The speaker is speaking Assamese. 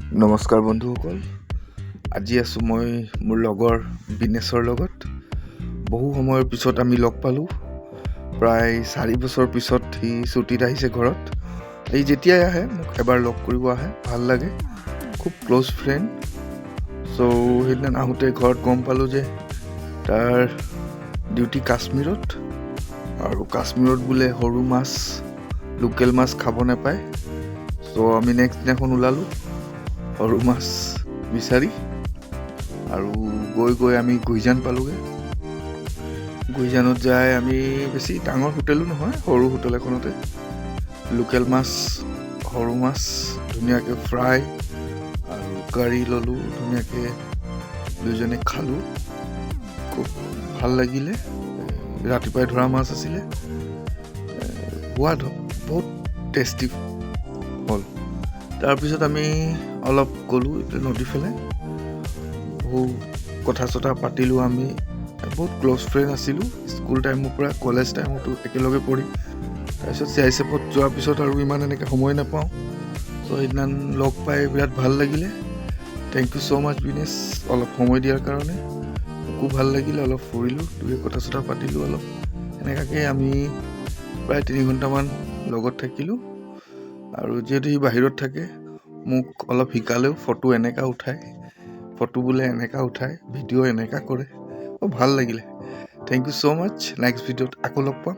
নমস্কাৰ বন্ধুসকল, আজি আছোঁ মই মোৰ লগৰ বিনেশৰ লগত। বহু সময়ৰ পিছত আমি লগ পালোঁ। প্ৰায় 4 বছৰ পিছত সি ছুটীত আহিছে ঘৰত। এই যেতিয়াই আহে মোক এবাৰ লগ কৰিব আহে, ভাল লাগে, খুব ক্ল'জ ফ্ৰেণ্ড। সেইদিনা আহোঁতে ঘৰত গম পালোঁ যে তাৰ ডিউটি কাশ্মীৰত, আৰু কাশ্মীৰত বোলে সৰু মাছ, লোকেল মাছ খাব নাপায়। আমি নেক্সট দিনাখন ওলালোঁ সৰু মাছ বিচাৰি, আৰু গৈ আমি গুইজান পালোঁগৈ। গুইজানত যাই আমি বেছি ডাঙৰ হোটেলো নহয়, সৰু হোটেল এখনতে লোকেল মাছ, সৰু মাছ ধুনীয়াকৈ ফ্ৰাই আৰু কাৰী ল'লোঁ। ধুনীয়াকৈ দুইজনে খালোঁ, খুব ভাল লাগিলে। ৰাতিপুৱাই ধৰা মাছ আছিলে, সোৱাদ বহুত টেষ্টি হ'ল। তাৰপিছত আমি অলপ গ'লোঁ নদীৰ ফালে, বহু কথা চথা পাতিলোঁ। আমি বহুত ক্ল'জ ফ্ৰেণ্ড আছিলোঁ, স্কুল টাইমৰ পৰা কলেজ টাইমতো একেলগে পঢ়ি। তাৰপিছত CISF যোৱাৰ পিছত আৰু ইমান এনেকৈ সময় নাপাওঁ। সেইদিনা লগ পাই বিৰাট ভাল লাগিলে। থেংক ইউ ছ' মাছ বিনেশ, অলপ সময় দিয়াৰ কাৰণে। মোকো ভাল লাগিলে, অলপ ফুৰিলোঁ, কথা চথা পাতিলোঁ অলপ। এনেকুৱাকৈ আমি প্ৰায় 3 ঘণ্টামান লগত থাকিলোঁ। আৰু যিহেতু সি বাহিৰত থাকে, মোক অলপ শিকালেও ফটো এনেকা উঠায়, ফটো বোলে এনেকা উঠায়, ভিডিঅ' এনেকা কৰে। ভাল লাগিলে। Thank you so' much. Next ভিডিঅ'ত আকৌ লগ পাম।